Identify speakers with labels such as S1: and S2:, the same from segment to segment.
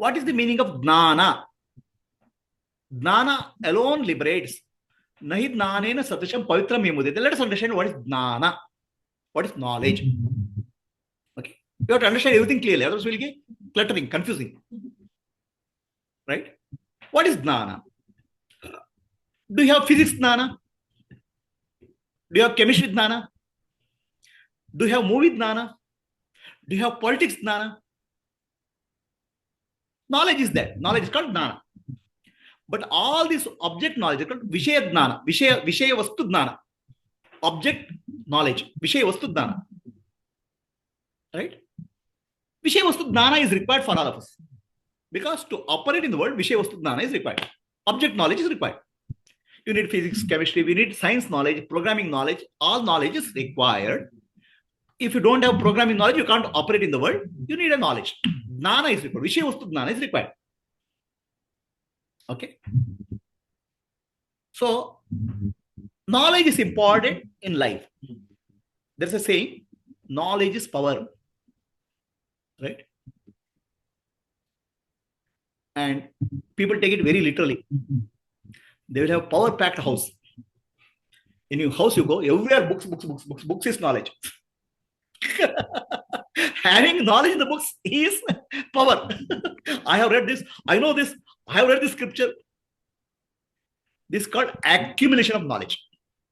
S1: what is the meaning of jnana? Jnana alone liberates. Nahi jnanena satasham pavitram yamudite. Let us understand what is jnana. What is knowledge? Okay. You have to understand everything clearly. Otherwise, we'll get cluttering, confusing. Right? What is jnana? Do you have physics jnana? Do you have chemistry jnana? Do you have movie jnana? Do you have politics jnana? Knowledge is there. Knowledge is called jnana. But all this object knowledge is called Vishaya jnana. Vishaya vastu jnana. Object knowledge. Vishaya vastu jnana. Right? Vishaya vastu jnana is required for all of us. Because to operate in the world, Vishaya vastu jnana is required. Object knowledge is required. You need physics, chemistry, we need science knowledge, programming knowledge. All knowledge is required. If you don't have programming knowledge, you can't operate in the world. You need a knowledge. Jnana is required. Vishaya vastu jnana is required. Okay. So, knowledge is important in life. There's a saying, knowledge is power. Right? And people take it very literally. They will have power-packed house. In your house you go, everywhere books. Books is knowledge. Having knowledge in the books is power. I have read this. I know this. I have read this scripture. This is called accumulation of knowledge.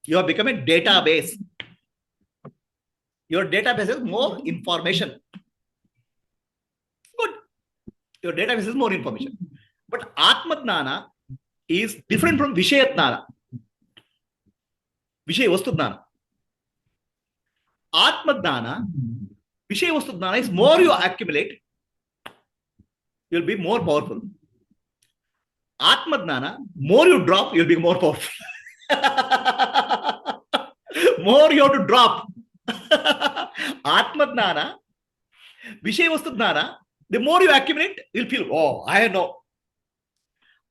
S1: You have become a database. Your database has more information. Good. Your database has more information. But Atma Jnana is different from Vishaya Jnana. Vishaya Vastu Jnana. Atma Jnana, Vishaya Vastu Jnana is more you accumulate, you'll be more powerful. Atma Jnana, more you drop, you'll be more powerful. More you have to drop. Atma Jnana, Vishaya Vastu Jnana, the more you accumulate, you'll feel, oh, I know.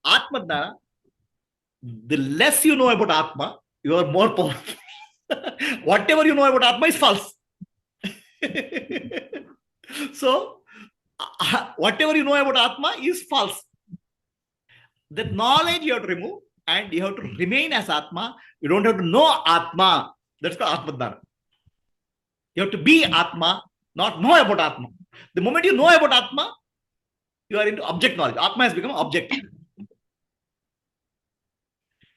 S1: Atma Jnana, the less you know about Atma, you are more powerful. Whatever you know about Atma is false. So, whatever you know about Atma is false. That knowledge you have to remove and you have to remain as Atma. You don't have to know Atma. That's called Atma Jnana. You have to be Atma, not know about Atma. The moment you know about Atma, you are into object knowledge. Atma has become object.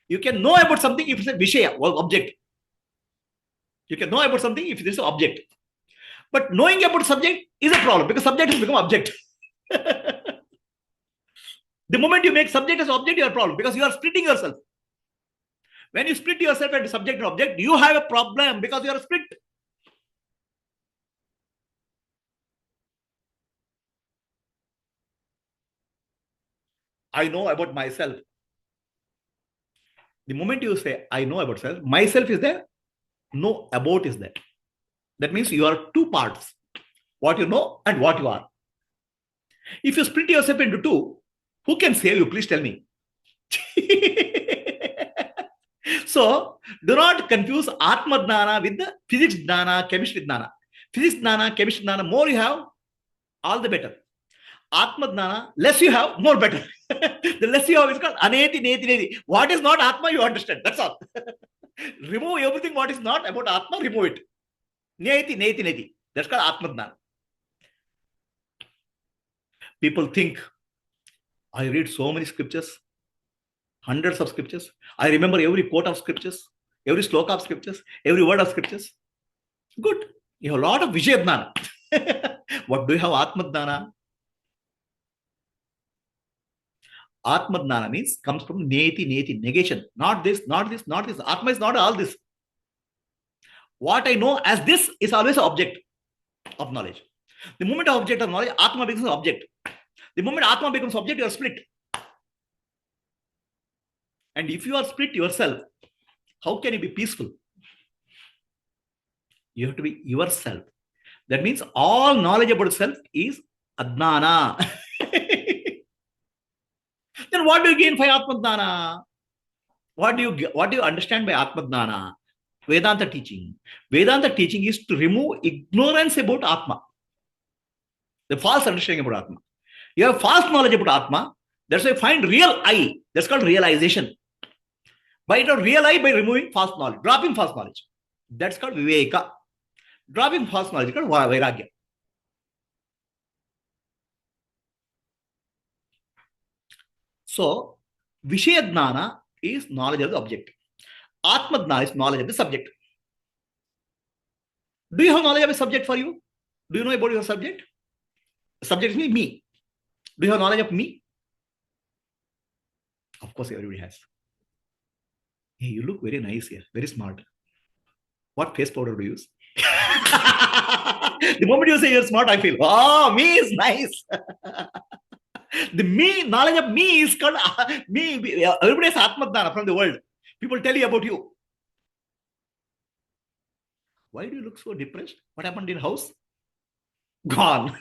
S1: You can know about something if it's a Vishaya or object. You can know about something if it is an object. But knowing about subject is a problem because subject has become object. The moment you make subject as object, you have a problem because you are splitting yourself. When you split yourself into subject and object, you have a problem because you are split. I know about myself. The moment you say, I know about self, myself is there, no about is there. That means you are two parts, what you know and what you are. If you split yourself into two, who can save you? Please tell me. So, do not confuse Atma Jnana with the physics Jnana, chemistry Jnana. Physics Jnana, chemistry Jnana, more you have, all the better. Atma Jnana, less you have, more better. The less you have is called Aneti, Neti, Neti. What is not Atma, you understand. That's all. Remove everything what is not about Atma, remove it. Neti, Neti, Neti. That's called Atma Jnana. People think, I read so many scriptures, hundreds of scriptures. I remember every quote of scriptures, every sloka of scriptures, every word of scriptures. Good. You have a lot of Vishaya Jnana. What do you have Atma Jnana? Atma Jnana means comes from Neti, Neti, negation. Not this, not this, not this. Atma is not all this. What I know as this is always an object of knowledge. The moment of object of knowledge, Atma becomes an object. The moment Atma becomes object, you are split. And if you are split yourself, how can you be peaceful? You have to be yourself. That means all knowledge about self is Adnana. Then what do you gain by Atma Jnana? What do you understand by Atma Jnana? Vedanta teaching. Vedanta teaching is to remove ignorance about Atma. The false understanding about Atma. You have false knowledge about Atma. That's why you find real I. That's called realization. By real I, by removing false knowledge, dropping false knowledge. That's called Viveka. Dropping false knowledge is called Vairagya. So, Vishaya Jnana is knowledge of the object. Atma Jnana is knowledge of the subject. Do you have knowledge of a subject for you? Do you know about your subject? Subject is me. Do you have knowledge of me? Of course, everybody has. Hey, you look very nice here, very smart. What face powder do you use? The moment you say you're smart, I feel, oh, me is nice. The me, knowledge of me is called me. Everybody has Atmadana from the world. People tell you about you. Why do you look so depressed? What happened in house? Gone.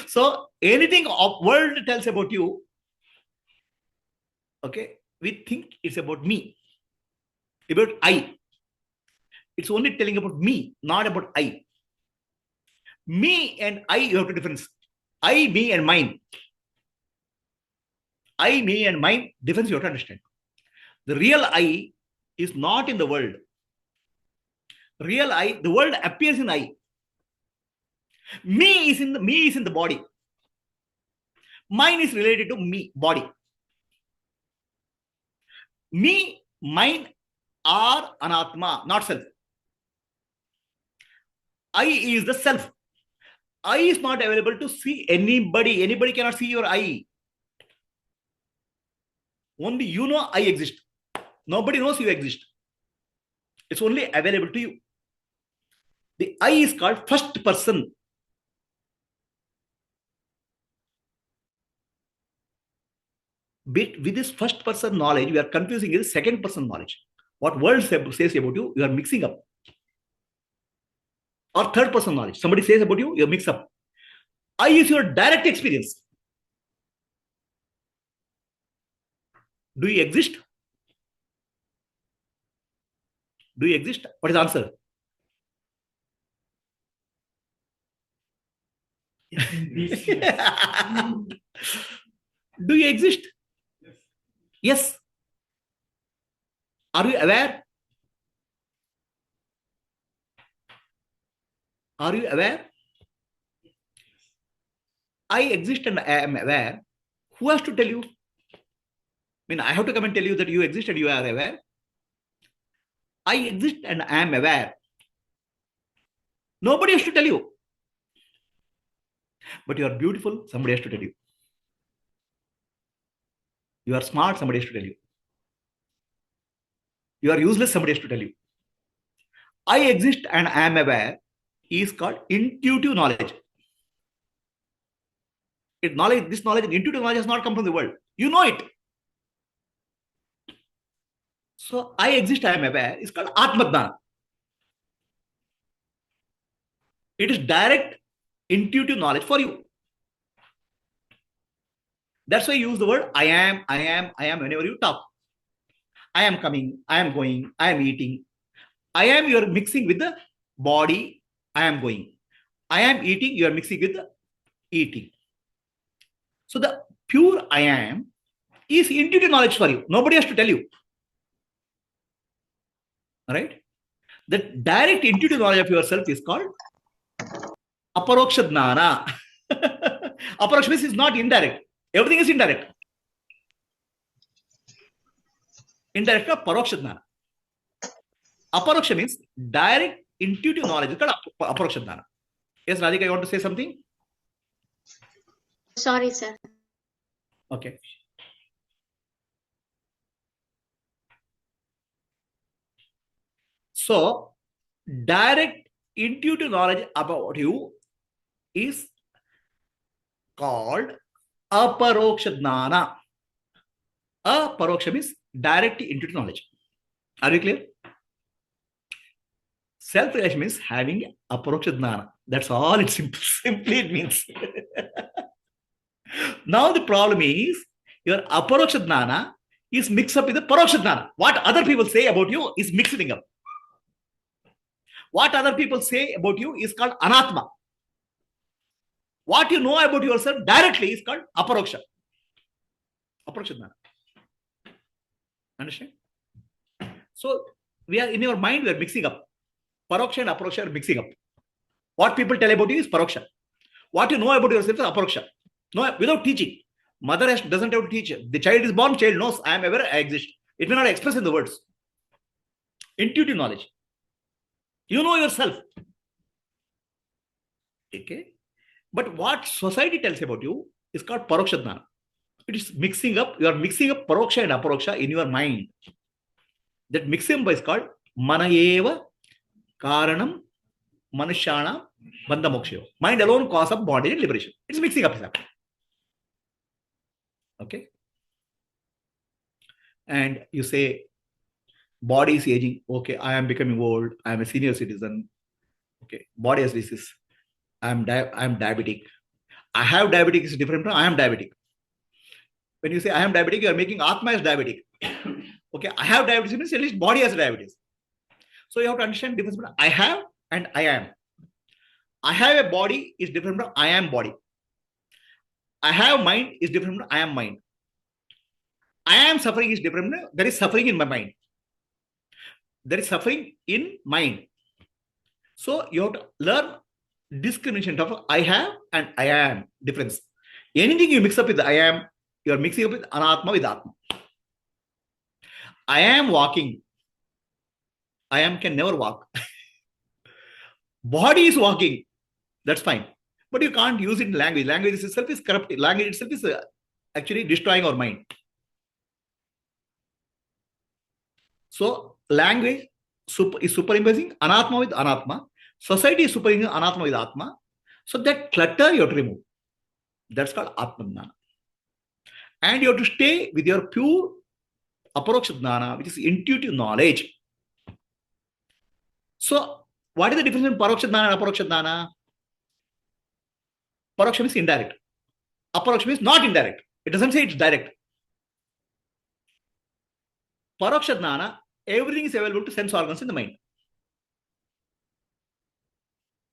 S1: So anything of world tells about you, okay, we think it's about me, about I. It's only telling about me, not about I. Me and I, you have to difference. I, me, and mine. I, me, and mine, difference you have to understand. The real I is not in the world. Real I, the world appears in I. Me is in the body. Mine is related to me, body. Me, mine are anatma, not self. I is the self. I is not available to see anybody. Anybody cannot see your I. Only you know I exist. Nobody knows you exist. It's only available to you. The I is called first person. With this first person knowledge, we are confusing with second person knowledge. What world says about you, you are mixing up. Or third person knowledge. Somebody says about you, you mix up. I is your direct experience. Do you exist? Do you exist? What is the answer? Do you exist? Yes. Are you aware? Are you aware? I exist and I am aware. Who has to tell you? I mean, I have to come and tell you that you exist and you are aware. I exist and I am aware. Nobody has to tell you. But you are beautiful, somebody has to tell you. You are smart, somebody has to tell you. You are useless, somebody has to tell you. I exist and I am aware is called intuitive knowledge. This knowledge, intuitive knowledge has not come from the world. You know it. So I exist, I am aware is called Atma. It is direct intuitive knowledge for you. That's why you use the word I am whenever you talk. I am coming, I am going, I am eating. I am, you are mixing with the body, I am going. I am eating, you are mixing with the eating. So the pure I am is intuitive knowledge for you. Nobody has to tell you. All right? The direct intuitive knowledge of yourself is called aparoksha jnana. Aparoksha means is not indirect. Everything is indirect. Indirect or paroksha jnana. Aparoksha means direct intuitive knowledge is called aparoksha jnana. Yes, Radhika, you want to say something?
S2: Sorry, sir.
S1: Okay. So, direct intuitive knowledge about you is called aparoksha jnana. Aparoksha means direct intuitive knowledge. Are you clear? Self-realization means having aparoksha jnana. That's all it simply it means. Now the problem is your aparoksha jnana is mixed up with the paroksha jnana. What other people say about you is mixing up. What other people say about you is called anatma. What you know about yourself directly is called aparoksha. Aparoksha jnana. Understand? So we are in your mind, we are mixing up. Paroksha and aparoksha are mixing up. What people tell about you is paroksha. What you know about yourself is aparoksha. No, without teaching. Mother doesn't have to teach. The child is born, child knows, I am aware, I exist. It may not express in the words. Intuitive knowledge. You know yourself. Okay? But what society tells about you is called paroksha jnana. It is mixing up. You are mixing up paroksha and aparoksha in your mind. That mixing up is called manaeva karanam manushana bandha moksha. Mind alone cause of bondage and liberation. It's mixing up. Okay? And you say, body is aging. Okay, I am becoming old. I am a senior citizen. Okay, body has disease. I am diabetic. I have diabetic is different from I am diabetic. When you say I am diabetic, you are making Atma as diabetic. Okay, I have diabetes means at least body has diabetes. So you have to understand the difference between I have and I am. I have a body is different from I am body. I have mind is different from I am mind. I am suffering is different from there is suffering in my mind. There is suffering in mind. So you have to learn discrimination of I have and I am difference. Anything you mix up with I am, you are mixing up with anatma with atma. I am walking. I am can never walk. Body is walking. That's fine. But you can't use it in language. Language itself is corrupting. Language itself is actually destroying our mind. So language is superimposing anatma with anatma. Society is superimposing anatma with atma. So that clutter you have to remove. That's called atma jnana. And you have to stay with your pure aparoksha jnana, which is intuitive knowledge. So what is the difference between paroksha jnana and aparoksha jnana? Paroksha means indirect. Aparoksha means not indirect. It doesn't say it's direct. Paroksha jnana, everything is available to sense organs in the mind.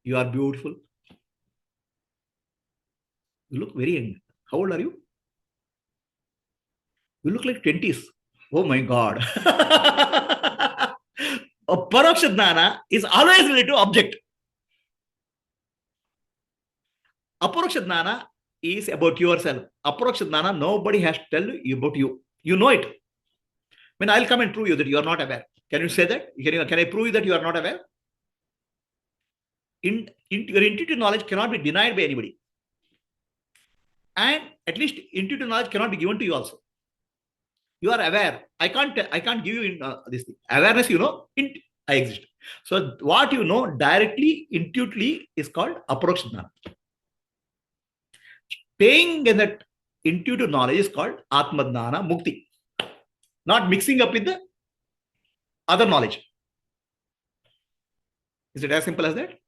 S1: You are beautiful. You look very young. How old are you? You look like 20s. Oh my God. A paroksha jnana is always related to object. Aparoksha jnana is about yourself. Aparoksha jnana, nobody has to tell you about you. You know it. When I'll come and prove you that you are not aware. Can you say that? Can I prove you that you are not aware? Your intuitive knowledge cannot be denied by anybody. And at least intuitive knowledge cannot be given to you also. You are aware. I can't give you in this thing. Awareness, you know, I exist. So what you know directly, intuitively is called aparoksha jnana. Staying in that intuitive knowledge is called atma jnana mukti. Not mixing up with the other knowledge. Is it as simple as that?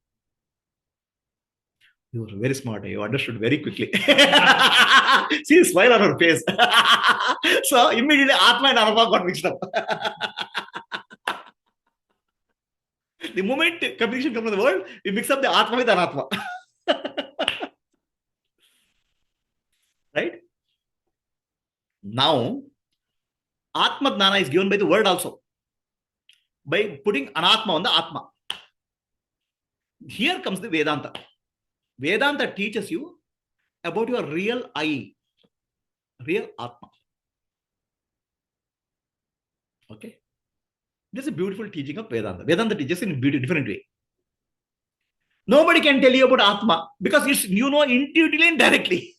S1: You were very smart. You understood very quickly. See the smile on her face. So immediately Atma and Anatma got mixed up. The moment communication comes to the world, we mix up the Atma with Anatma. Right? Now, Atma Jnana is given by the word also. By putting Anatma on the Atma. Here comes the Vedanta. Vedanta teaches you about your real I, real Atma. Okay? This is a beautiful teaching of Vedanta. Vedanta teaches in a different way. Nobody can tell you about Atma because it's, you know, intuitively and directly.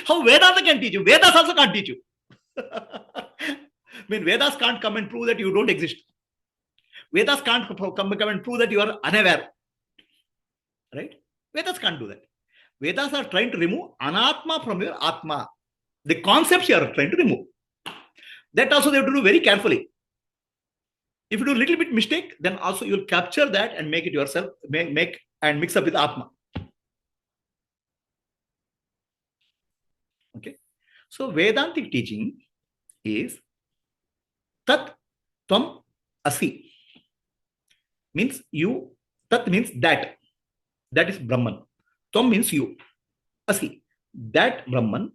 S1: How Vedanta can teach you? Vedas also can't teach you. I mean, Vedas can't come and prove that you don't exist. Vedas can't come and prove that you are unaware. Right? Vedas can't do that. Vedas are trying to remove anatma from your atma. The concepts you are trying to remove. That also they have to do very carefully. If you do a little bit mistake, then also you'll capture that and make it yourself, make and mix up with atma. Okay. So Vedantic teaching is Tat Twam Asi. Means you. Tat means that. That is Brahman. Tvam means you. Asi. That Brahman,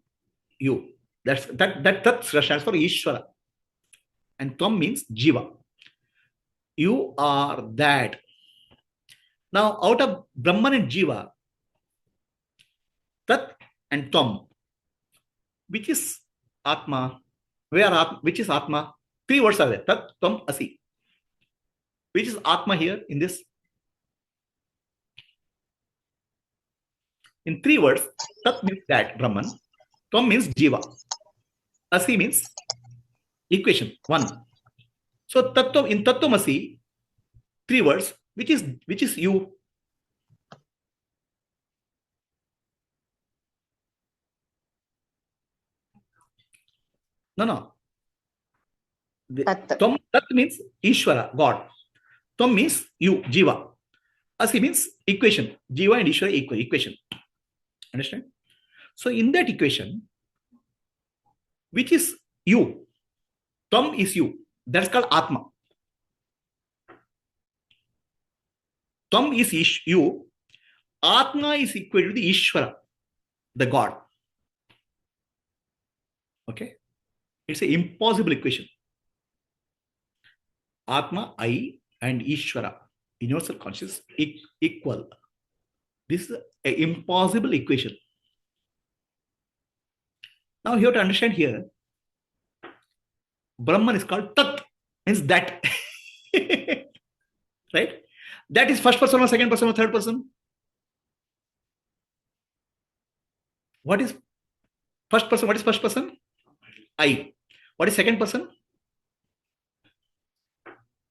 S1: you. That Tat stands for Ishvara. And Tvam means Jiva. You are that. Now, out of Brahman and Jiva, Tat and Tvam, which is Atma? Which is Atma? Three words are there. Tat Twam Asi. Which is Atma here in this? In three words, Tat means that, Brahman. Tvam means Jiva. Asi means equation, one. So Tattva, in Tattvam Asi, three words, which is you. No. Tat means Ishvara, God. Tvam means you, Jiva. Asi means equation. Jiva and Ishvara equal, equation. Understand? So in that equation, which is you, Tvam is you. That's called Atma. Tvam is you. Atma is equal to the Ishvara, the God. Okay? It's an impossible equation. Atma, I, and Ishvara, universal consciousness, equal. This is an impossible equation. Now you have to understand here, Brahman is called Tat, means that. Right? That is first person or second person or third person? What is first person? What is first person? I. What is second person?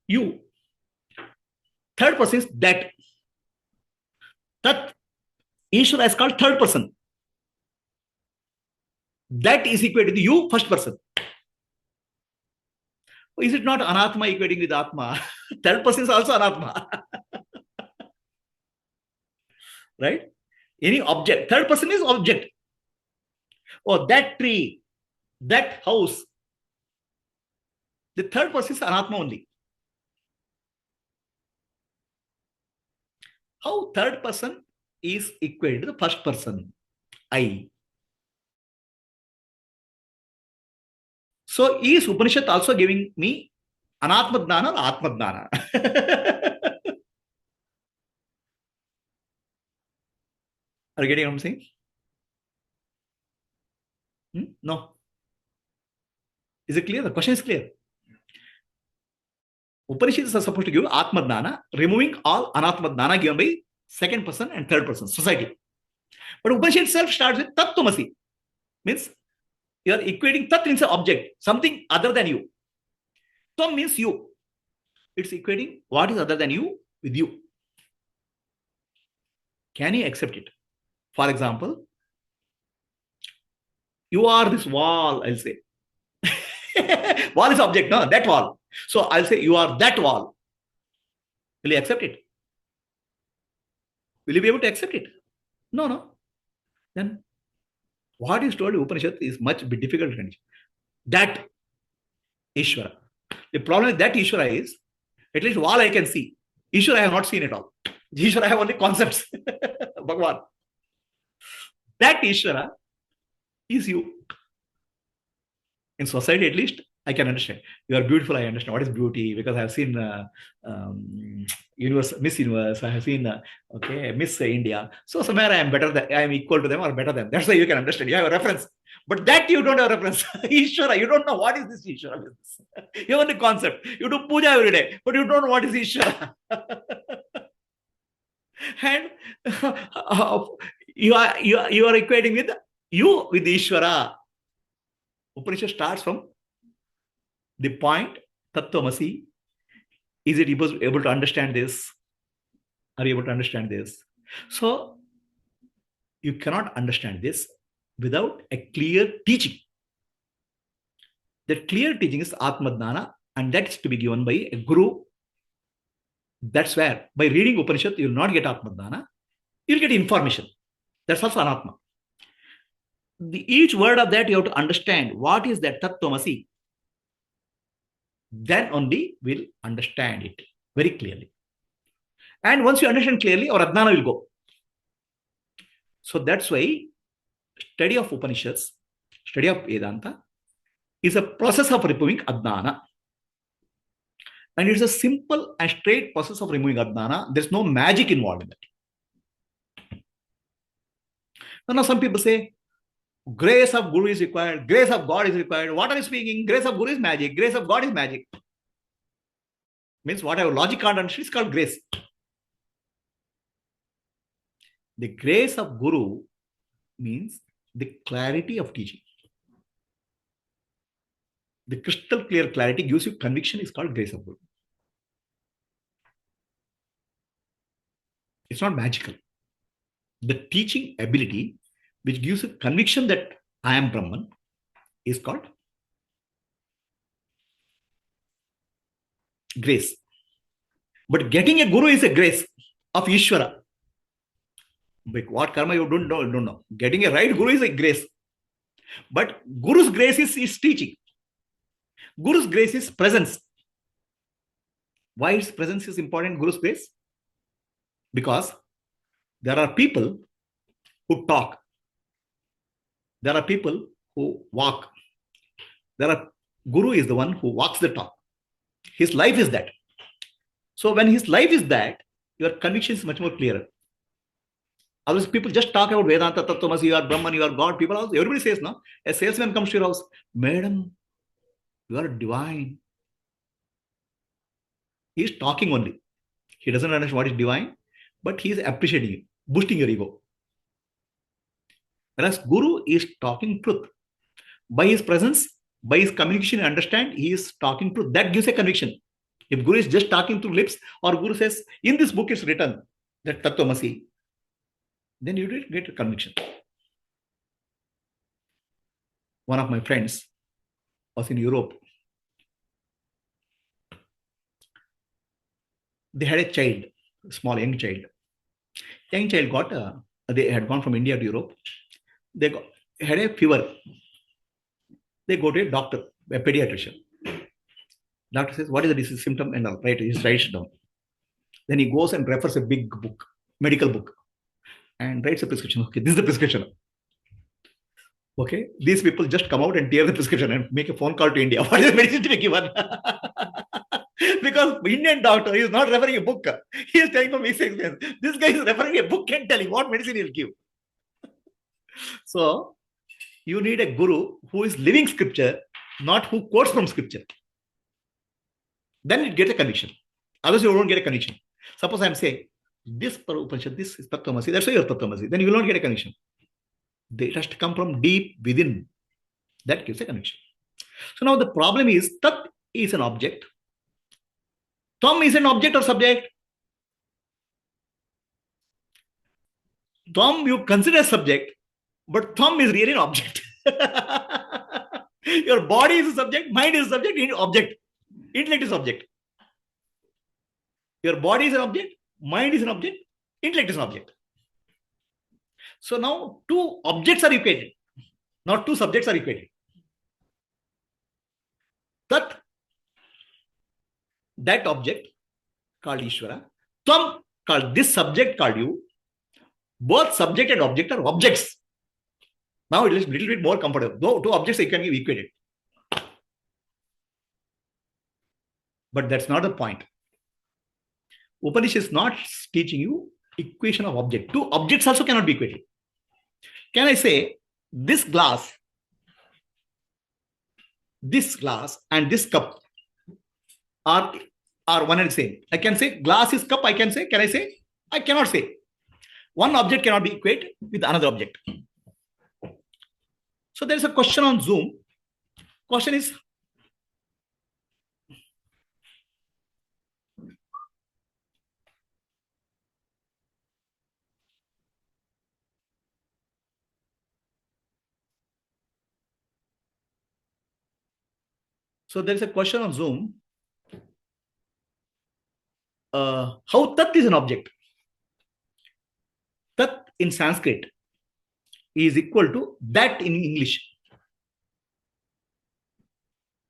S1: You. Third person is that. Tat. Ishvara is called third person. That is equal to the you, first person. Is it not Anatma equating with Atma? Third person is also Anatma. Right? Any object. Third person is object. Oh, that tree, that house. The third person is Anatma only. How third person is equal to the first person? I. So is Upanishad also giving me Anatma Dnana or Atma Dnana? Are you getting what I'm saying? No. Is it clear? The question is clear. Upanishads are supposed to give Atma Dnana, removing all Anatma Dnana given by second person and third person, society. But Upanishad itself starts with Tat Twam Asi. Means you are equating Tat means an object, something other than you. Tvam means you. It's equating what is other than you with you. Can you accept it? For example, you are this wall, I'll say. Wall is object, no? That wall. So I'll say you are that wall. Will you accept it? Will you be able to accept it? No. Then what is told in Upanishad is much difficult condition. That Ishvara. The problem with that Ishvara is, at least wall I can see. Ishvara I have not seen at all. Ishvara I have only concepts. Bhagwan. That Ishvara is you. In society, at least, I can understand. You are beautiful, I understand. What is beauty? Because I have seen Miss Universe, I have seen Miss India. So somewhere I am better than, I am equal to them or better than. That's why you can understand. You have a reference. But that you don't have a reference. Ishvara, you don't know what is this Ishvara. You have only concept. You do puja every day, but you don't know what is Ishvara. And you are equating with you with Ishvara. Upanishad starts from the point Tat Twam Asi. Is it able to understand this? Are you able to understand this? So you cannot understand this without a clear teaching. That clear teaching is Atma Dnana, and that's to be given by a guru. That's where by reading Upanishad you will not get Atma Dnana. You will get information. That's also Anatma. Each word of that you have to understand what is that Tat Twam Asi. Then only we'll understand it very clearly. And once you understand clearly, our Adnana will go. So that's why study of Upanishads, study of Vedanta is a process of removing Adnana. And it's a simple and straight process of removing Adnana. There's no magic involved in that. Now some people say, grace of Guru is required, grace of God is required. What are you speaking? Grace of Guru is magic, grace of God is magic. Means whatever logic can't understand is called grace. The grace of Guru means the clarity of teaching. The crystal clear clarity gives you conviction is called grace of Guru. It's not magical. The teaching ability which gives you conviction that I am Brahman is called grace. But getting a Guru is a grace of Ishvara. But what karma you don't know. Getting a right Guru is a grace. But Guru's grace is teaching. Guru's grace is presence. Why his presence is important, Guru's grace? Because there are people who talk. There are people who walk. Guru is the one who walks the talk. His life is that. So when his life is that, your conviction is much more clearer. Otherwise, people just talk about Vedanta, Tat Twam Asi, you are Brahman, you are God. People also, everybody says, no? A salesman comes to your house, Madam, you are divine. He is talking only. He doesn't understand what is divine, but he is appreciating you, boosting your ego. Whereas Guru is talking truth. By his presence, by his communication, understand, he is talking truth. That gives a conviction. If Guru is just talking through lips, or Guru says, in this book it's written that Tat Twam Asi, then you will get a conviction. One of my friends was in Europe. They had a child, a small young child. Young child they had gone from India to Europe. They had a fever. They go to a doctor, a pediatrician. Doctor says, what is the disease symptom? And all, right, he writes it down. Then he goes and refers a big book, medical book, and writes a prescription. Okay, this is the prescription. Okay, these people just come out and tear the prescription and make a phone call to India. What is the medicine to be given? Because Indian doctor is not referring a book. He is telling from his experience. This guy is referring a book and telling what medicine he'll give. So, you need a guru who is living scripture, not who quotes from scripture. Then it gets a conviction. Otherwise, you won't get a conviction. Suppose I'm saying, this Upanishad, this is Tat Twam Asi, that's why you're Tat Twam Asi. Then you will not get a conviction. It has to come from deep within. That gives a conviction. So now the problem is, Tat is an object. Twam is an object or subject. Twam you consider subject, but Twam is really an object. Your body is a subject, mind is a subject, object. Intellect is object. Your body is an object, mind is an object, intellect is an object. So now two objects are equated, not two subjects are equated. That object called Ishvara, Tvam called this subject called you, both subject and object are objects. Now it is a little bit more comfortable. Though two objects can be equated. But that's not the point. Upanishad is not teaching you equation of object. Two objects also cannot be equated. Can I say this glass and this cup are one and the same? I can say glass is cup, can I say? I cannot say. One object cannot be equated with another object. So there is a question on Zoom. Question is, on Zoom. How Tat is an object? Tat in Sanskrit is equal to that in English.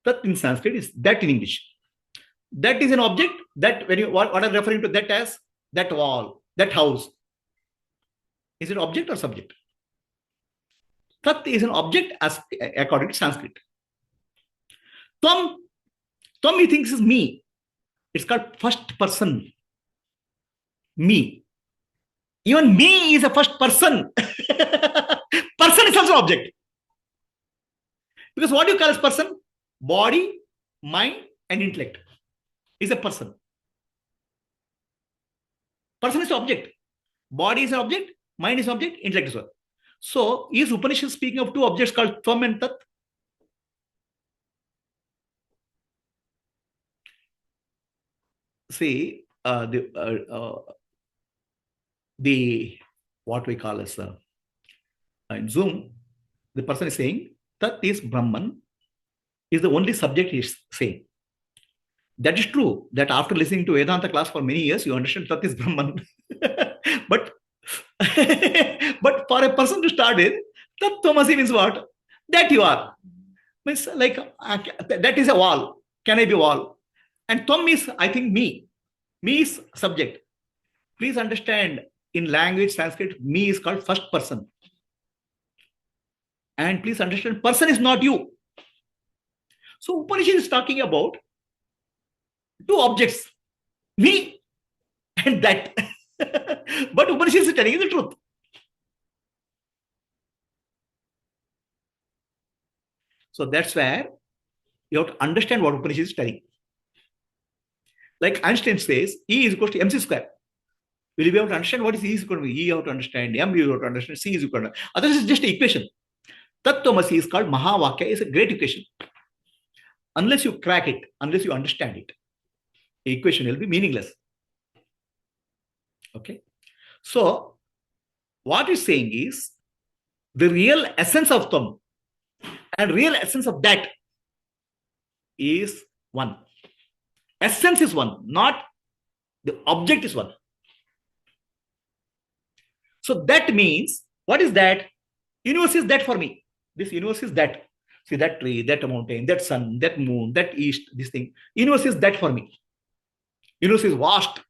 S1: Tat in Sanskrit is that in English. That is an object. That when you what I'm referring to that as that wall, that house. Is it object or subject? Tat is an object as according to Sanskrit. Tvam, Tvam he thinks is me. It's called first person. Me. Even me is a first person. Person is also an object. Because what do you call as person? Body, mind, and intellect is a person. Person is an object. Body is an object. Mind is an object. Intellect is one. So, is Upanishad speaking of two objects called Tvam and Tat? See, the what we call as in Zoom, the person is saying Tat is Brahman, is the only subject he is saying. That is true, that after listening to Vedanta class for many years, you understand Tat is Brahman. but but for a person to start with, Tat Twam Asi means what? That you are. Means like that is a wall. Can I be a wall? And Tvam is, I think, me. Me is subject. Please understand, in language Sanskrit, me is called first person. And please understand, person is not you. So Upanishad is talking about two objects, me and that. But Upanishad is telling you the truth. So that's where you have to understand what Upanishad is telling. Like Einstein says, E is equal to mc square. Will you be able to understand what is E is equal to? E you have to understand, M you have to understand, C is equal to. Otherwise, it's just an equation. Tat Twam Asi is called Mahavakya, is a great equation. Unless you crack it, unless you understand it, the equation will be meaningless. Okay. So, what it's saying is the real essence of Tvam and real essence of that is one. Essence is one, not the object is one. So that means, what is that? Universe is that for me. This universe is that. See that tree, that mountain, that sun, that moon, that east, this thing. Universe is that for me. Universe is vast.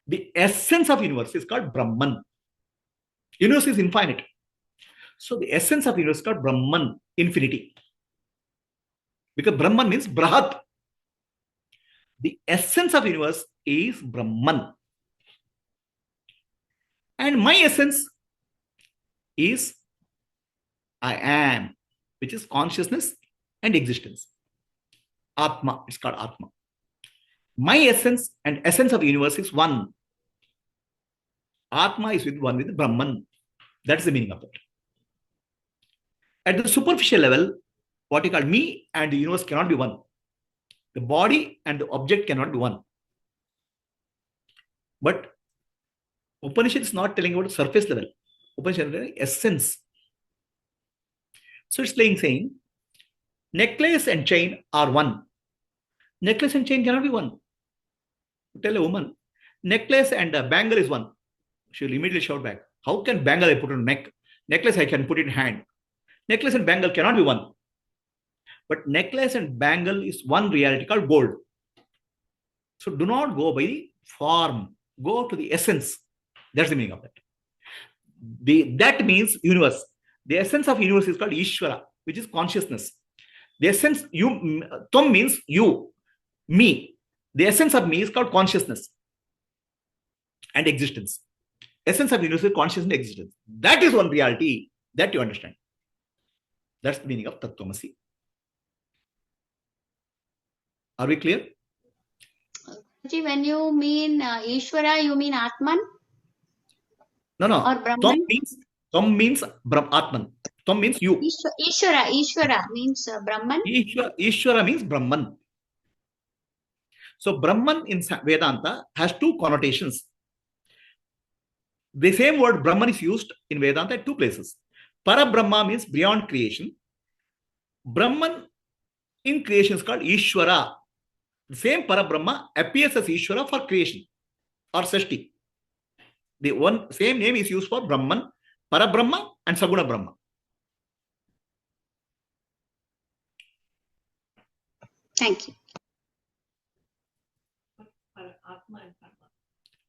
S1: The essence of universe is called Brahman. Universe is infinite. So the essence of universe is called Brahman, infinity. Because Brahman means Brahat. The essence of universe is Brahman. And my essence is I am, which is consciousness and existence. Atma, it's called Atma. My essence and essence of universe is one. Atma is with one with Brahman. That's the meaning of it. At the superficial level, what you call me and the universe cannot be one. The body and the object cannot be one. But Upanishad is not telling about the surface level. Upanishad is telling essence. So it's saying, necklace and chain are one. Necklace and chain cannot be one. Tell a woman, necklace and a bangle is one. She will immediately shout back, how can bangle I put on neck? Necklace I can put in hand. Necklace and bangle cannot be one. But necklace and bangle is one reality called gold. So do not go by the form. Go to the essence. That's the meaning of that. That means universe. The essence of universe is called Ishvara, which is consciousness. The essence, Tvam means you, me. The essence of me is called consciousness and existence. Essence of universe is consciousness and existence. That is one reality that you understand. That's the meaning of Tat Twam Asi. Are we clear?
S2: When you mean Ishvara, you mean Atman?
S1: No.
S2: Or Brahman?
S1: Tvam means Atman. Tvam means you.
S2: Ishvara means Brahman.
S1: Ishvara means Brahman. So Brahman in Vedanta has two connotations. The same word Brahman is used in Vedanta at two places. Para-Brahma means beyond creation. Brahman in creation is called Ishvara. The same Para-Brahma appears as Ishvara for creation or Sashti. The one same name is used for Brahman, Para-Brahma and Saguna Brahma.
S2: Thank you.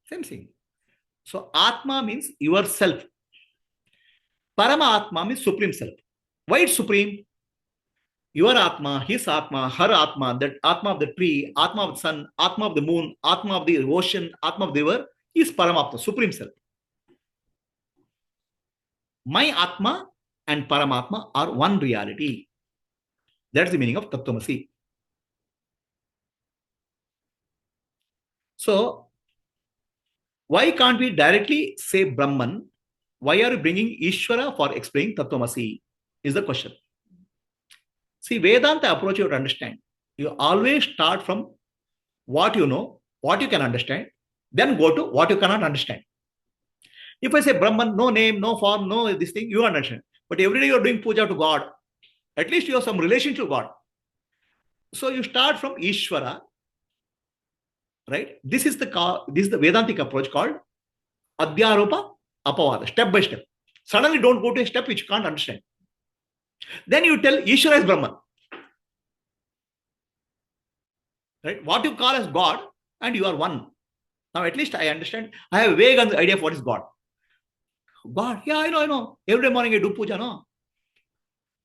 S1: Same thing. So Atma means yourself. Paramatma means Supreme Self. Why it's Supreme? Your Atma, his Atma, her Atma, that Atma of the tree, Atma of the sun, Atma of the moon, Atma of the ocean, Atma of the river is Paramatma, Supreme Self. My Atma and Paramatma are one reality. That's the meaning of Tat Twam Asi. So, why can't we directly say Brahman? Why are you bringing Ishvara for explaining Tat Twam Asi? Is the question. See, Vedanta approach you to understand. You always start from what you know, what you can understand, then go to what you cannot understand. If I say Brahman, no name, no form, no this thing, you understand. But every day you're doing puja to God, at least you have some relation to God. So you start from Ishvara, right? This is the Vedantic approach called Adhyaropa Apavada, step by step. Suddenly don't go to a step which you can't understand. Then you tell Ishvara is Brahman. Right? What you call as God, and you are one. Now at least I understand. I have a vague idea of what is God. God, yeah, I know. Every day morning I do puja, no?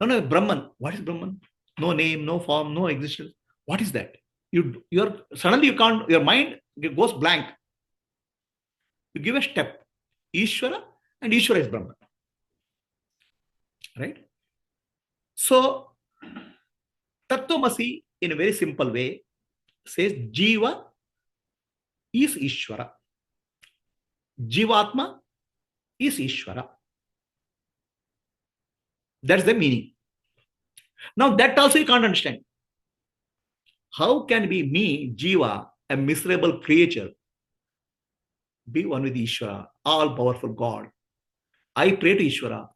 S1: No, Brahman. What is Brahman? No name, no form, no existence. What is that? You're suddenly you can't, your mind goes blank. You give a step. Ishvara, and Ishvara is Brahman. Right? So, Tat Twam Asi, in a very simple way, says Jiva is Ishvara. Jivatma is Ishvara. That's the meaning. Now, that also you can't understand. How can be me, Jiva, a miserable creature, be one with Ishvara, all-powerful God? I pray to Ishvara.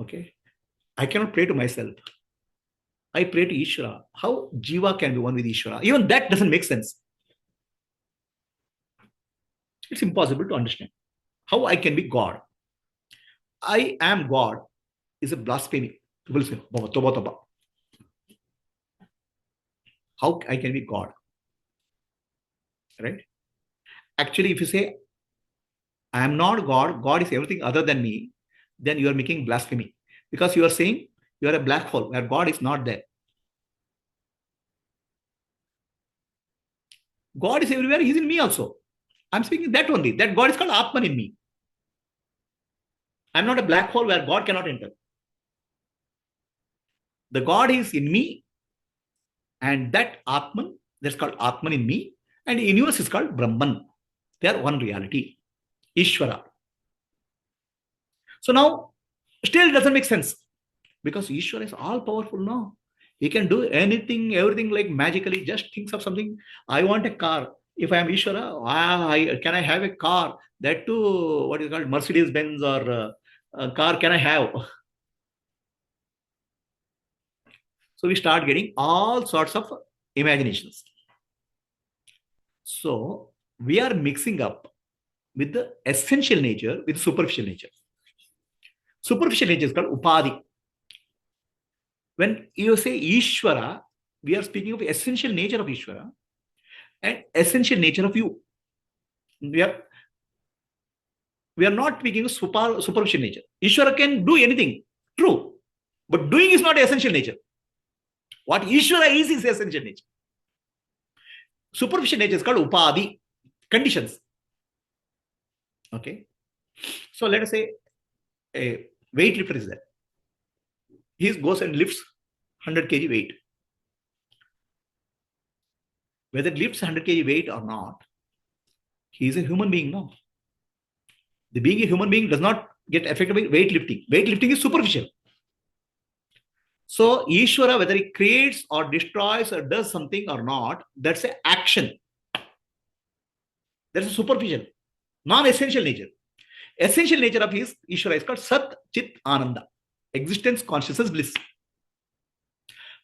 S1: Okay? I cannot pray to myself. I pray to Ishvara. How Jiva can be one with Ishvara? Even that doesn't make sense. It's impossible to understand. How I can be God? I am God is a blasphemy. People say, toba, toba. How I can be God? Right? Actually, if you say, I am not God, God is everything other than me, then you are making blasphemy. Because you are saying you are a black hole where God is not there. God is everywhere, He is in me also. I'm speaking that only. That God is called Atman in me. I'm not a black hole where God cannot enter. The God is in me, and that Atman, that's called Atman in me, and the universe is called Brahman. They are one reality. Ishvara. So now, still it doesn't make sense. Because Ishvara is all powerful now. He can do anything, everything like magically, just thinks of something. I want a car. If I am Ishvara, can I have a car? That too, what is called Mercedes-Benz or a car can I have? So we start getting all sorts of imaginations. So we are mixing up with the essential nature with superficial nature. Superficial nature is called Upadhi. When you say Ishvara, we are speaking of the essential nature of Ishvara and essential nature of you. We are not speaking of superficial nature. Ishvara can do anything, true, but doing is not essential nature. What Ishvara is essential nature. Superficial nature is called Upadhi, conditions. Okay. So let us say a weightlifter is there. He goes and lifts 100 kg weight. Whether it lifts 100 kg weight or not, he is a human being now. The being a human being does not get affected by weightlifting. Weightlifting is superficial. So Ishvara, whether he creates or destroys or does something or not, that's an action. That's a superficial, non-essential nature. Essential nature of his Ishvara is called Sat Chit Ananda, existence, consciousness, bliss.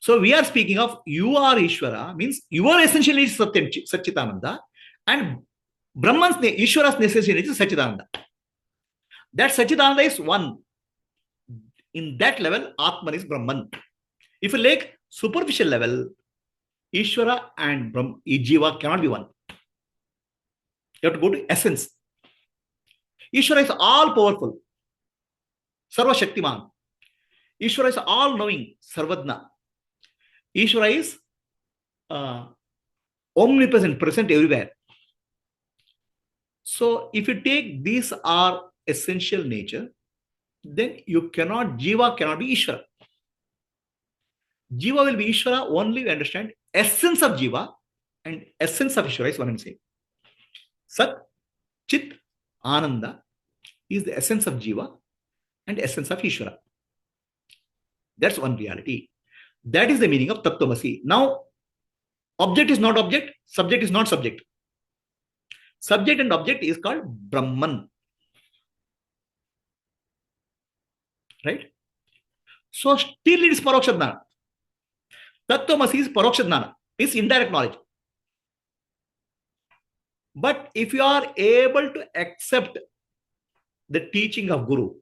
S1: So we are speaking of you are Ishvara, means your essential nature is Satchitananda, and Brahman's Ishvara's essential nature is Satchitananda. That Satchitananda is one. In that level, Atman is Brahman. If you like superficial level, Ishvara and Jiva cannot be one. You have to go to essence. Ishvara is all powerful. Sarva Shaktiman. Ishvara is all knowing, Sarvadna. Ishvara is omnipresent, present everywhere. So if you take these are essential nature, then Jiva cannot be Ishvara. Jiva will be Ishvara only we understand essence of Jiva and essence of Ishvara is one and same. Sat, Chit, Ananda is the essence of Jiva and essence of Ishvara. That's one reality. That is the meaning of Tat Twam Asi. Now, object is not object, subject is not subject. Subject and object is called Brahman. Right? So still it is Paroksha Jnana. Tat Twam Asi is Paroksha Jnana. It's indirect knowledge. But if you are able to accept the teaching of Guru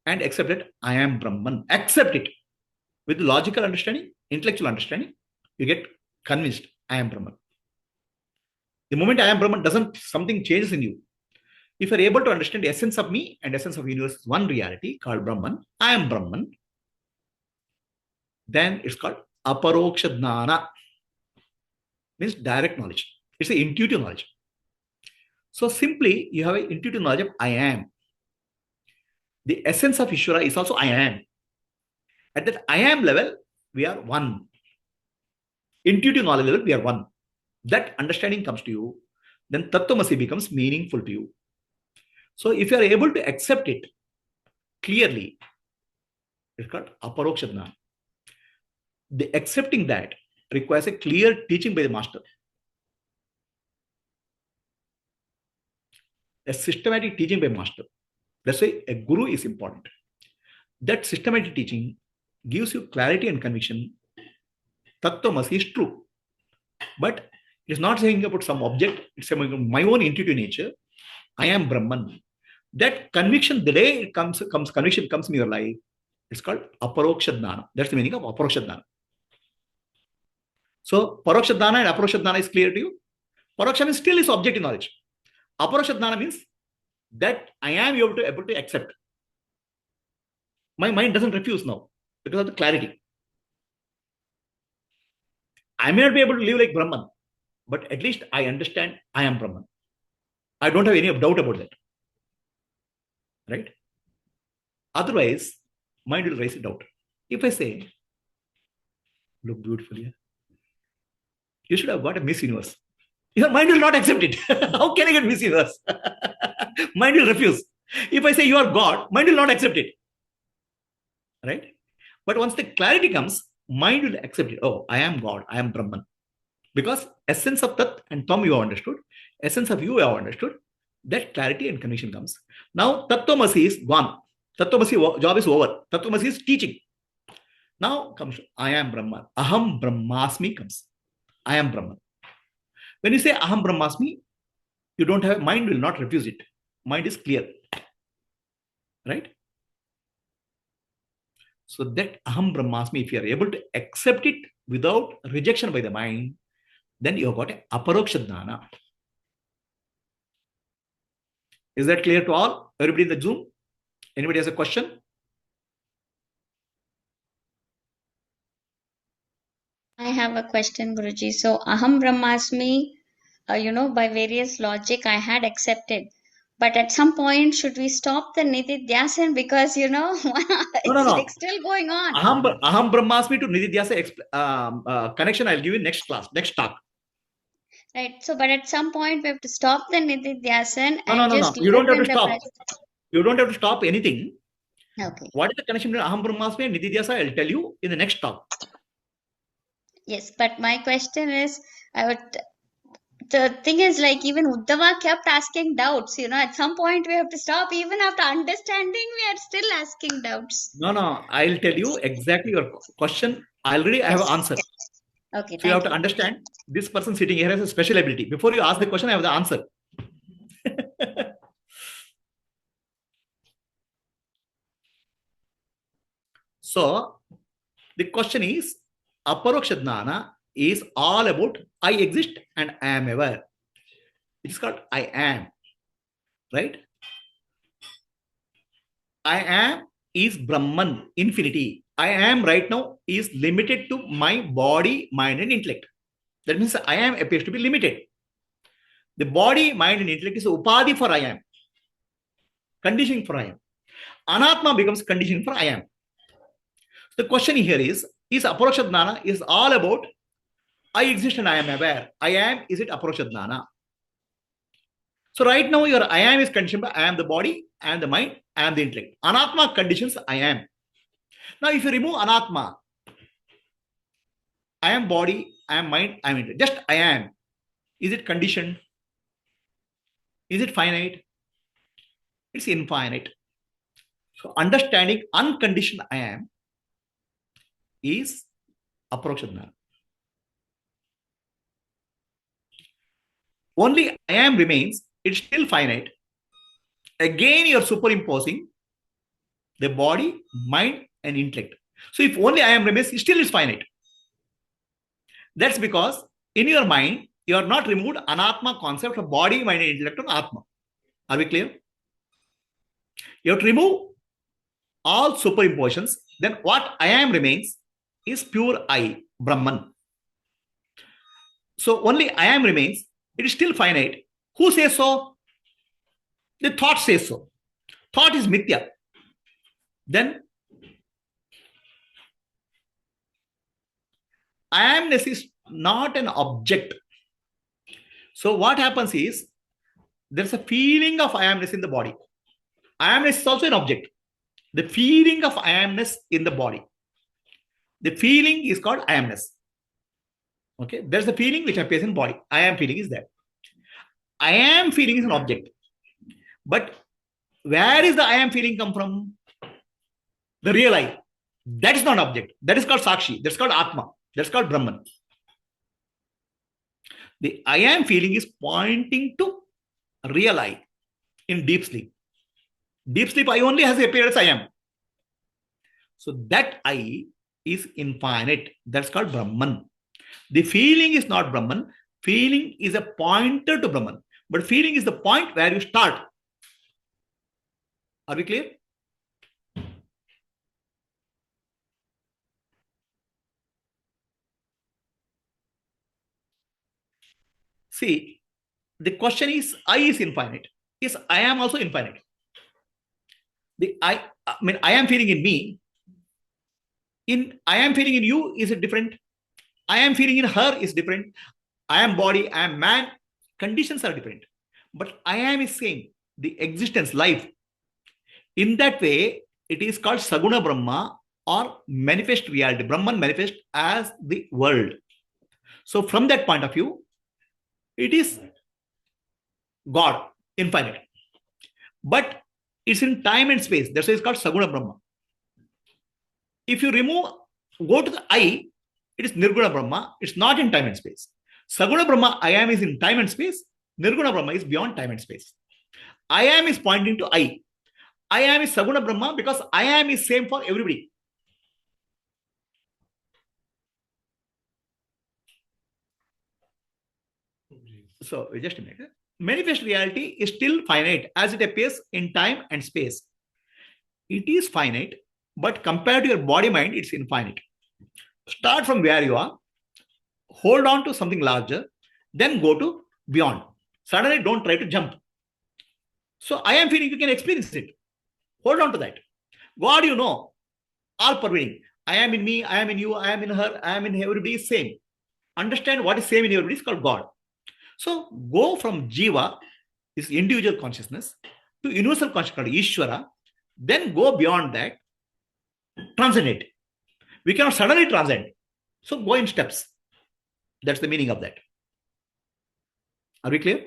S1: and accept it, I am Brahman, accept it with logical understanding, intellectual understanding, you get convinced, I am Brahman. The moment I am Brahman, something changes in you. If you are able to understand the essence of me and essence of universe is one reality called Brahman, I am Brahman, then it's called Aparoksha Jnana, means direct knowledge. It's an intuitive knowledge. So simply, you have an intuitive knowledge of I am. The essence of Ishvara is also I am. At that I am level, we are one. Intuitive knowledge level, we are one. That understanding comes to you, then Tat Twam Asi becomes meaningful to you. So if you are able to accept it clearly, it's called Aparoksha Jnana. The accepting that requires a clear teaching by the master. A systematic teaching by master. That's why a guru is important. That systematic teaching gives you clarity and conviction. Tat Twam Asi is true. But it's not saying about some object, it's saying about my own intuitive nature. I am Brahman. That conviction, the day it conviction comes in your life, it's called Aparoksha Jnana. That's the meaning of Aparoksha Jnana. So Paroksha Jnana and Aparoksha Jnana is clear to you. Paroksha means still is objective knowledge. Aparoksha Jnana means that I am able to accept. My mind doesn't refuse now because of the clarity. I may not be able to live like Brahman, but at least I understand I am Brahman. I don't have any doubt about that. Right? Otherwise, mind will raise a doubt. If I say, look beautiful here, you should have got a Miss Universe. Your mind will not accept it. How can I get Miss Universe? Mind will refuse. If I say you are God, mind will not accept it. Right? But once the clarity comes, mind will accept it. Oh, I am God. I am Brahman. Because essence of Tat and Twam you have understood. Essence of you have understood. That clarity and conviction comes. Now, Tat Twam Asi is gone. Tat Twam Asi job is over. Tat Twam Asi is teaching. Now comes I am Brahman. Aham Brahmasmi comes. I am Brahman. When you say Aham Brahmasmi, you don't have, mind will not refuse it. Mind is clear. Right? So that Aham Brahmasmi, if you are able to accept it without rejection by the mind, then you have got a Aparoksha Jnana. Is that clear to all? Everybody in the Zoom? Anybody has a question?
S2: I have a question, Guruji. So, Aham Brahmasmi, by various logic, I had accepted. But at some point, should we stop the Nididhyasan? Because, it's
S1: No.
S2: like still going on.
S1: Aham Brahmasmi to Nididhyasa connection, I'll give you next class, next talk.
S2: Right. So, but at some point, we have to stop the Nididhyasan
S1: No.
S2: and just
S1: You don't
S2: live
S1: have
S2: in
S1: to
S2: the
S1: stop.
S2: present.
S1: You don't have to stop anything.
S2: Okay.
S1: What is the connection between Aham Brahmasmi and Nididhyasa? I'll tell you in the next talk.
S2: Yes, but my question is, the thing is, like, even Uddhava kept asking doubts. At some point we have to stop. Even after understanding, we are still asking doubts.
S1: No. I'll tell you exactly your question. Already I have an answer.
S2: Okay,
S1: So you have
S2: thank
S1: to
S2: you.
S1: understand this person sitting here has a special ability. Before you ask the question, I have the answer. So the question is, Aparoksha Jnana is all about I exist and I am aware. It's called I am. Right? I am is Brahman, infinity. I am right now is limited to my body, mind, and intellect. That means I am appears to be limited. The body, mind, and intellect is upadhi for I am, conditioning for I am. Anatma becomes conditioning for I am. The question here is Aparoksha Jnana is all about I exist and I am aware. I am, is it Aparoksha Jnana? So right now your I am is conditioned by I am the body, I am the mind, I am the intellect. Anatma conditions I am. Now if you remove Anatma, I am body, I am mind, I am intellect. Just I am. Is it conditioned? Is it finite? It's infinite. So understanding unconditioned I am is Aparoksha Jnana. Only I am remains, it's still finite. Again, you're superimposing the body, mind, and intellect. So if only I am remains, it still is finite. That's because in your mind, you are not removed anatma concept of body, mind, and intellect of Atma. Are we clear? You have to remove all superimpositions. Then what I am remains is pure I, Brahman. So only I am remains. It is still finite. Who says so? The thought says so. Thought is mithya. Then I amness is not an object. So what happens is there's a feeling of I amness in the body. I amness is also an object. The feeling of I amness in the body. The feeling is called I amness. Okay, there's the feeling which appears in body. I am feeling is there. I am feeling is an object. But where is the I am feeling come from? The real I. That is not object. That is called Sakshi. That's called Atma. That's called Brahman. The I am feeling is pointing to real I in deep sleep. Deep sleep I only has the appearance I am. So that I is infinite. That's called Brahman. The feeling is not Brahman. Feeling is a pointer to Brahman. But feeling is the point where you start. Are we clear? See, the question is I is infinite. Yes, I am also infinite. I mean, I am feeling in me. In I am feeling in you is it different? I am feeling in her is different. I am body, I am man. Conditions are different. But I am is same. The existence, life. In that way, it is called Saguna Brahma or manifest reality. Brahman manifest as the world. So from that point of view, it is God, infinite. But it's in time and space. That's why it's called Saguna Brahma. If you go to the I, it is Nirguna Brahma. It's not in time and space. Saguna Brahma, I am is in time and space. Nirguna Brahma is beyond time and space. I am is pointing to I. I am is Saguna Brahma because I am is same for everybody. So just a minute. Manifest reality is still finite as it appears in time and space. It is finite, but compared to your body mind, it's infinite. Start from where you are, hold on to something larger, then go to beyond. Suddenly, don't try to jump. So I am feeling you can experience it. Hold on to that. God, you know, all pervading. I am in me, I am in you, I am in her, I am in everybody is same. Understand what is same in everybody is called God. So go from Jiva, this individual consciousness, to universal consciousness called Ishvara, then go beyond that, transcend it. We cannot suddenly transcend. So go in steps. That's the meaning of that. Are we clear?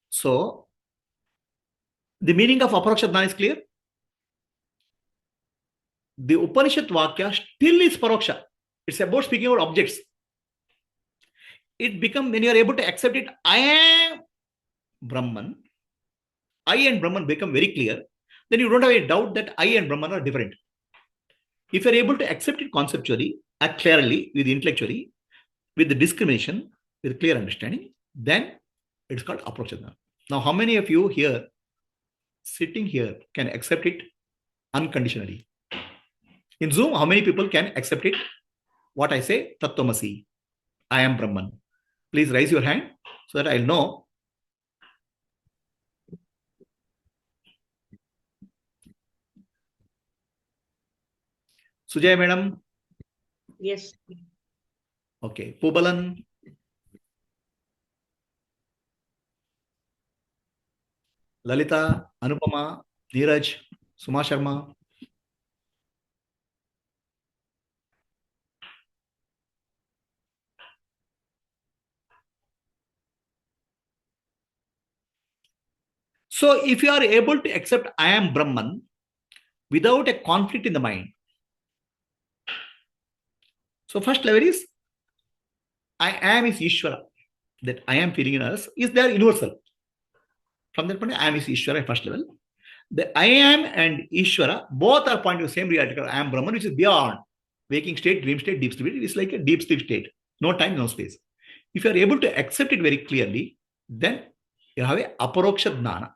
S1: So the meaning of Aparoksha Jnana is clear. The Upanishad Vakya still is Paroksha. It's about speaking about objects. It becomes, when you are able to accept it, I am Brahman. I and Brahman become very clear. Then you don't have any doubt that I and Brahman are different. If you are able to accept it conceptually, act clearly, with intellectually, with the discrimination, with clear understanding, then it's called approach jnana. Now, how many of you here, sitting here, can accept it unconditionally? In Zoom, how many people can accept it? What I say, Tat Twam Asi, I am Brahman. Please raise your hand so that I'll know. Sujay madam?
S3: Yes.
S1: Okay. Pubalan? Lalita, Anupama, Neeraj, Suma Sharma? So, if you are able to accept I am Brahman without a conflict in the mind, so first level is I am is Ishvara. That I am feeling in us is there universal. From that point, I am is Ishvara, first level. The I am and Ishvara both are pointing to the same reality. I am Brahman, which is beyond waking state, dream state, deep sleep. It is like a deep sleep state. No time, no space. If you are able to accept it very clearly, then you have a aparoksha jnana.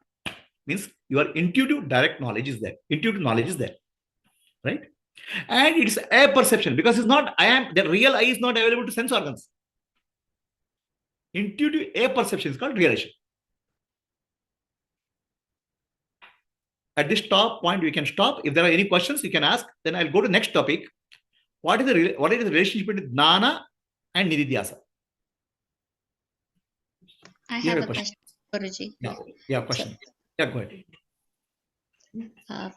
S1: Means your intuitive direct knowledge is there. Intuitive knowledge is there. Right? And it's a perception because it's not I am, the real I is not available to sense organs. Intuitive a perception is called realization. At this top point, we can stop. If there are any questions, you can ask. Then I'll go to next topic. What is the relationship between jnana and nididhyasa?
S2: I have a question, Guruji.
S1: Yeah, question. Yeah, go ahead.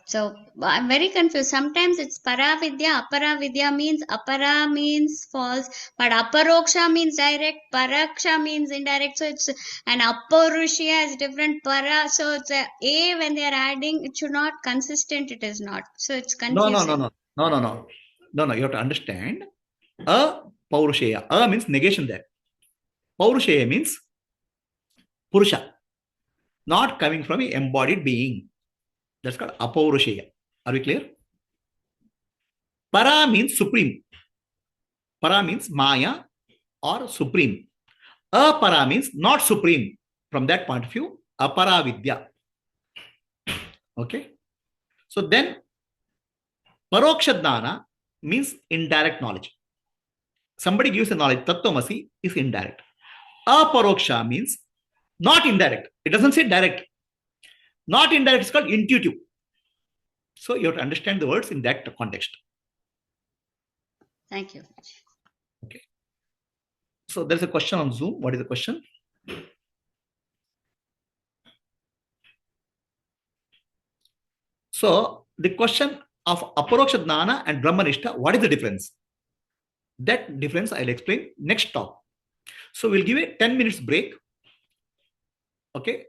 S2: So I'm very confused. Sometimes it's paravidya, aparavidya means apara means false, but aparoksha means direct, paraksha means indirect. So it's an aparushya is different, para. So it's a when they are adding, it should not consistent. It is not. So it's confusing.
S1: No. You have to understand. A paurusheya. A means negation there. Paurusheya means purusha, not coming from an embodied being. That's called apaurusheya. Are we clear? Para means supreme. Para means Maya or supreme. Apara means not supreme. From that point of view, apara vidya. Okay. So then, paroksha jnana means indirect knowledge. Somebody gives a knowledge, Tat Twam Asi is indirect. Aparoksha means not indirect. It doesn't say direct. Not indirect is called intuitive. So you have to understand the words in that context.
S2: Thank you.
S1: Okay. So there's a question on Zoom. What is the question? So the question of aparoksha jnana and brahmanishta, what is the difference? That difference I'll explain next talk. So we'll give a 10 minutes break. Okay.